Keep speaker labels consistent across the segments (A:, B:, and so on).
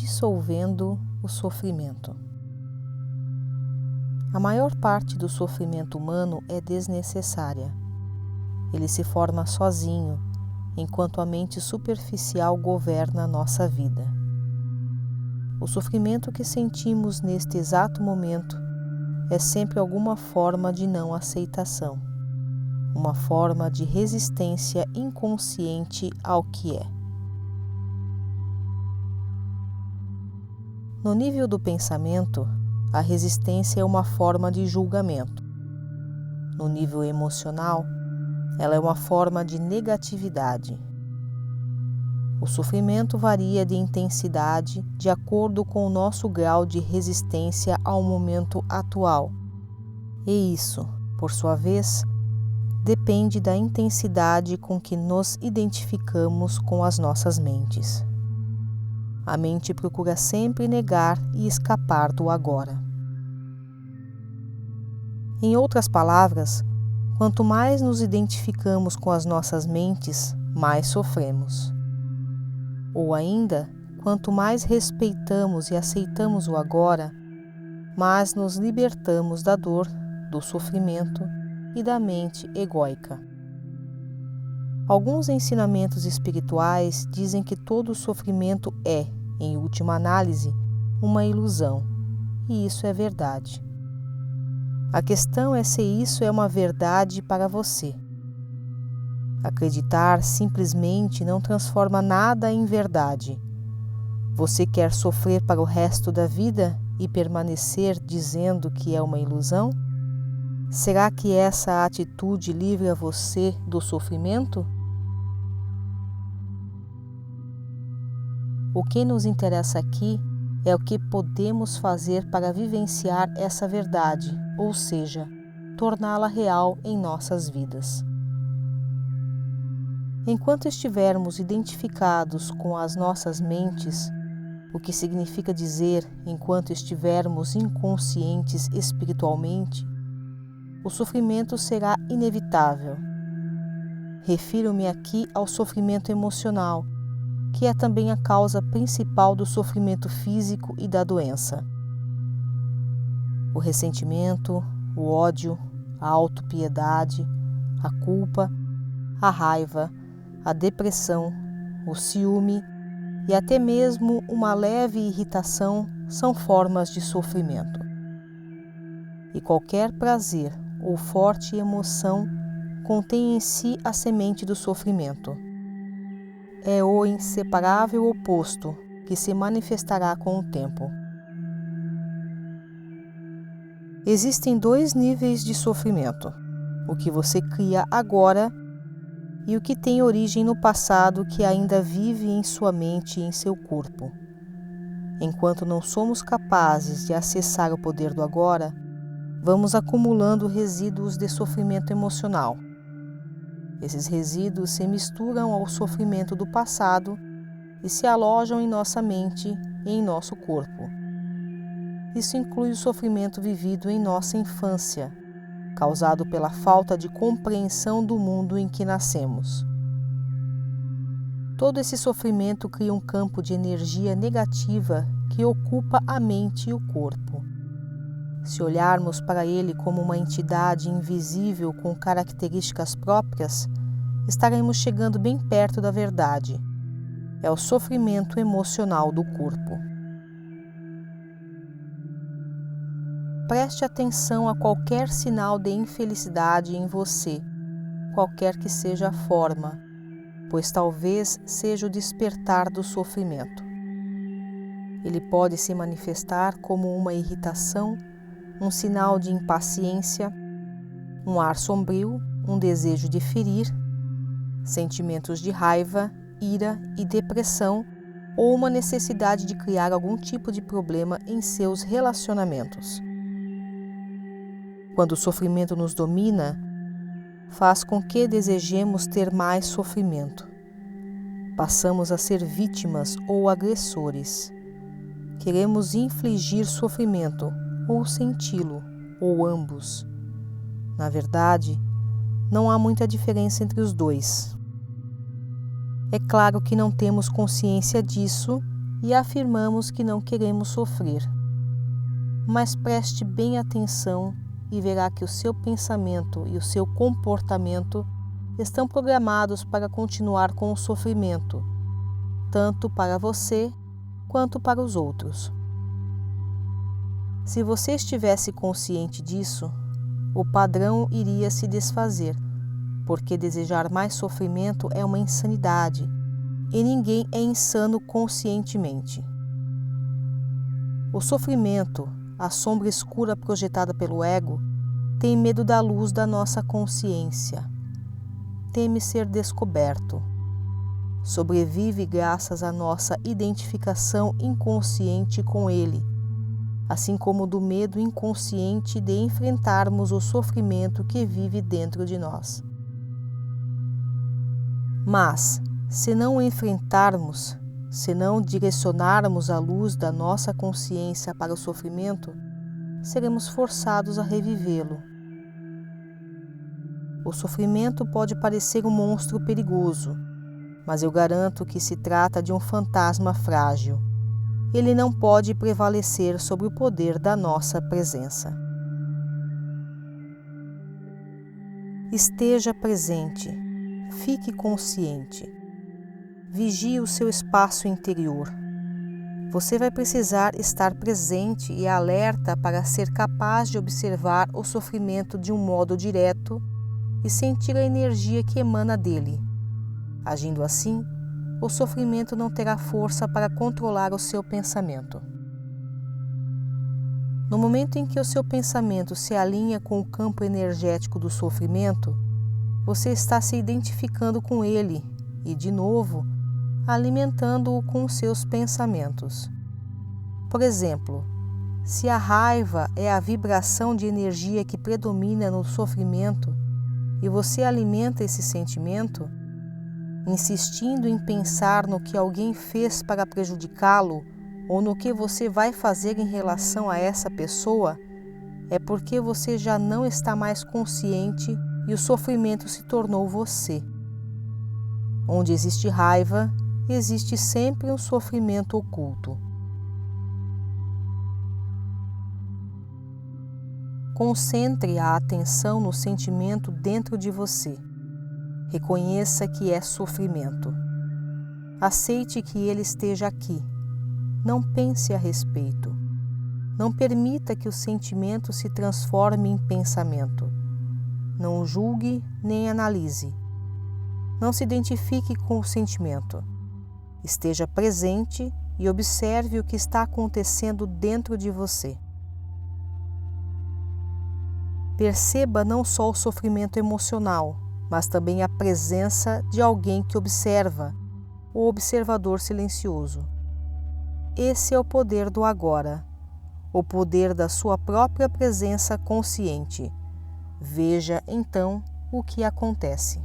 A: dissolvendo o sofrimento. A maior parte do sofrimento humano é desnecessária. Ele se forma sozinho, enquanto a mente superficial governa a nossa vida. O sofrimento que sentimos neste exato momento é sempre alguma forma de não aceitação, uma forma de resistência inconsciente ao que é. No nível do pensamento, a resistência é uma forma de julgamento. No nível emocional, ela é uma forma de negatividade. O sofrimento varia de intensidade de acordo com o nosso grau de resistência ao momento atual. E isso, por sua vez, depende da intensidade com que nos identificamos com as nossas mentes. A mente procura sempre negar e escapar do agora. Em outras palavras, quanto mais nos identificamos com as nossas mentes, mais sofremos. Ou ainda, quanto mais respeitamos e aceitamos o agora, mais nos libertamos da dor, do sofrimento e da mente egóica. Alguns ensinamentos espirituais dizem que todo sofrimento é, em última análise, uma ilusão, e isso é verdade. A questão é se isso é uma verdade para você. Acreditar simplesmente não transforma nada em verdade. Você quer sofrer para o resto da vida e permanecer dizendo que é uma ilusão? Será que essa atitude livra você do sofrimento? O que nos interessa aqui é o que podemos fazer para vivenciar essa verdade, ou seja, torná-la real em nossas vidas. Enquanto estivermos identificados com as nossas mentes, o que significa dizer enquanto estivermos inconscientes espiritualmente, o sofrimento será inevitável. Refiro-me aqui ao sofrimento emocional, que é também a causa principal do sofrimento físico e da doença. O ressentimento, o ódio, a autopiedade, a culpa, a raiva, a depressão, o ciúme e até mesmo uma leve irritação são formas de sofrimento. E qualquer prazer ou forte emoção contém em si a semente do sofrimento. É o inseparável oposto que se manifestará com o tempo. Existem 2 níveis de sofrimento: o que você cria agora e o que tem origem no passado que ainda vive em sua mente e em seu corpo. Enquanto não somos capazes de acessar o poder do agora, vamos acumulando resíduos de sofrimento emocional. Esses resíduos se misturam ao sofrimento do passado e se alojam em nossa mente e em nosso corpo. Isso inclui o sofrimento vivido em nossa infância, causado pela falta de compreensão do mundo em que nascemos. Todo esse sofrimento cria um campo de energia negativa que ocupa a mente e o corpo. Se olharmos para ele como uma entidade invisível com características próprias, estaremos chegando bem perto da verdade. É o sofrimento emocional do corpo. Preste atenção a qualquer sinal de infelicidade em você, qualquer que seja a forma, pois talvez seja o despertar do sofrimento. Ele pode se manifestar como uma irritação, um sinal de impaciência, um ar sombrio, um desejo de ferir, sentimentos de raiva, ira e depressão, ou uma necessidade de criar algum tipo de problema em seus relacionamentos. Quando o sofrimento nos domina, faz com que desejemos ter mais sofrimento. Passamos a ser vítimas ou agressores. Queremos infligir sofrimento, ou senti-lo, ou ambos. Na verdade, não há muita diferença entre os dois. É claro que não temos consciência disso, e afirmamos que não queremos sofrer. Mas preste bem atenção e verá que o seu pensamento e o seu comportamento estão programados para continuar com o sofrimento, tanto para você quanto para os outros. Se você estivesse consciente disso, o padrão iria se desfazer, porque desejar mais sofrimento é uma insanidade, e ninguém é insano conscientemente. O sofrimento, a sombra escura projetada pelo ego, tem medo da luz da nossa consciência. Teme ser descoberto. Sobrevive graças à nossa identificação inconsciente com ele, assim como do medo inconsciente de enfrentarmos o sofrimento que vive dentro de nós. Mas, se não o enfrentarmos, se não direcionarmos a luz da nossa consciência para o sofrimento, seremos forçados a revivê-lo. O sofrimento pode parecer um monstro perigoso, mas eu garanto que se trata de um fantasma frágil. Ele não pode prevalecer sobre o poder da nossa presença. Esteja presente, fique consciente. Vigie o seu espaço interior. Você vai precisar estar presente e alerta para ser capaz de observar o sofrimento de um modo direto e sentir a energia que emana dele. Agindo assim, o sofrimento não terá força para controlar o seu pensamento. No momento em que o seu pensamento se alinha com o campo energético do sofrimento, você está se identificando com ele e, de novo, alimentando-o com seus pensamentos. Por exemplo, se a raiva é a vibração de energia que predomina no sofrimento e você alimenta esse sentimento, insistindo em pensar no que alguém fez para prejudicá-lo ou no que você vai fazer em relação a essa pessoa, é porque você já não está mais consciente e o sofrimento se tornou você. Onde existe raiva, existe sempre um sofrimento oculto. Concentre a atenção no sentimento dentro de você. Reconheça que é sofrimento. Aceite que ele esteja aqui. Não pense a respeito. Não permita que o sentimento se transforme em pensamento. Não julgue nem analise. Não se identifique com o sentimento. Esteja presente e observe o que está acontecendo dentro de você. Perceba não só o sofrimento emocional, mas também a presença de alguém que observa, o observador silencioso. Esse é o poder do agora, o poder da sua própria presença consciente. Veja, então, o que acontece.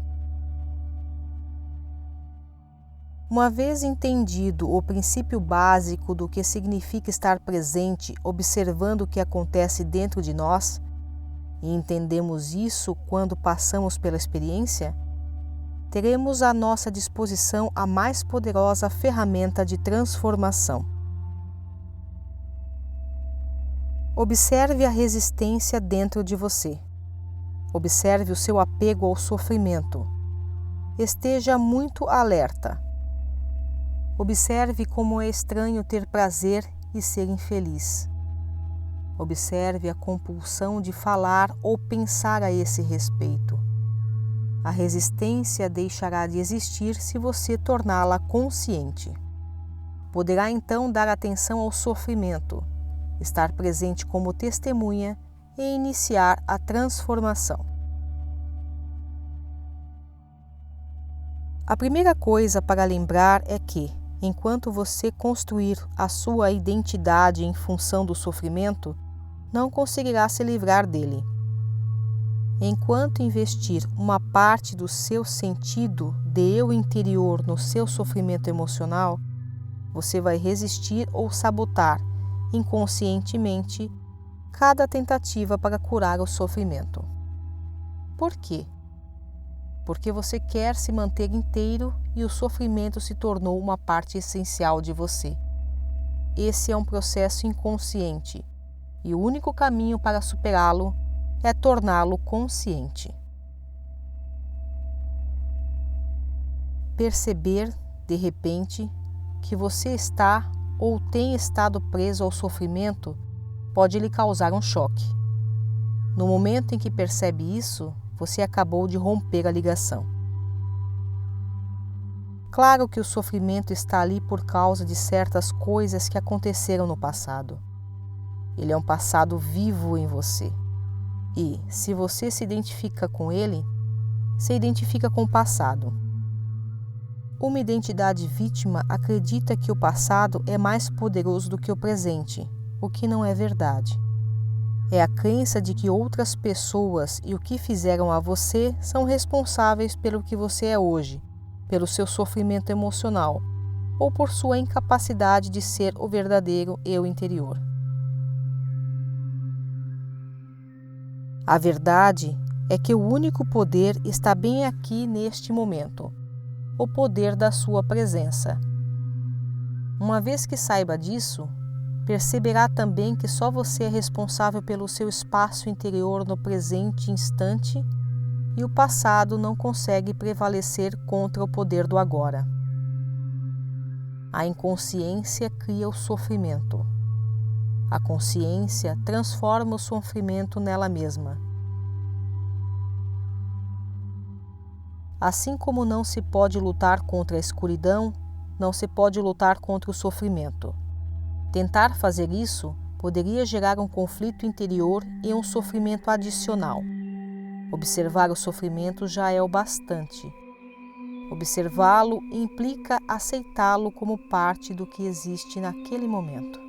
A: Uma vez entendido o princípio básico do que significa estar presente, observando o que acontece dentro de nós, e entendemos isso quando passamos pela experiência, teremos à nossa disposição a mais poderosa ferramenta de transformação. Observe a resistência dentro de você. Observe o seu apego ao sofrimento. Esteja muito alerta. Observe como é estranho ter prazer e ser infeliz. Observe a compulsão de falar ou pensar a esse respeito. A resistência deixará de existir se você torná-la consciente. Poderá então dar atenção ao sofrimento, estar presente como testemunha e iniciar a transformação. A primeira coisa para lembrar é que, enquanto você construir a sua identidade em função do sofrimento, não conseguirá se livrar dele. Enquanto investir uma parte do seu sentido de eu interior no seu sofrimento emocional, você vai resistir ou sabotar, inconscientemente, cada tentativa para curar o sofrimento. Por quê? Porque você quer se manter inteiro e o sofrimento se tornou uma parte essencial de você. esse é um processo inconsciente e o único caminho para superá-lo é torná-lo consciente. Perceber, de repente, que você está ou tem estado preso ao sofrimento pode lhe causar um choque. No momento em que percebe isso, você acabou de romper a ligação. Claro que o sofrimento está ali por causa de certas coisas que aconteceram no passado. Ele é um passado vivo em você. E, se você se identifica com ele, se identifica com o passado. Uma identidade vítima acredita que o passado é mais poderoso do que o presente, o que não é verdade. É a crença de que outras pessoas e o que fizeram a você são responsáveis pelo que você é hoje, pelo seu sofrimento emocional ou por sua incapacidade de ser o verdadeiro eu interior. A verdade é que o único poder está bem aqui neste momento, o poder da sua presença. Uma vez que saiba disso, perceberá também que só você é responsável pelo seu espaço interior no presente instante e o passado não consegue prevalecer contra o poder do agora. A inconsciência cria o sofrimento. A consciência transforma o sofrimento nela mesma. Assim como não se pode lutar contra a escuridão, não se pode lutar contra o sofrimento. Tentar fazer isso poderia gerar um conflito interior e um sofrimento adicional. Observar o sofrimento já é o bastante. Observá-lo implica aceitá-lo como parte do que existe naquele momento.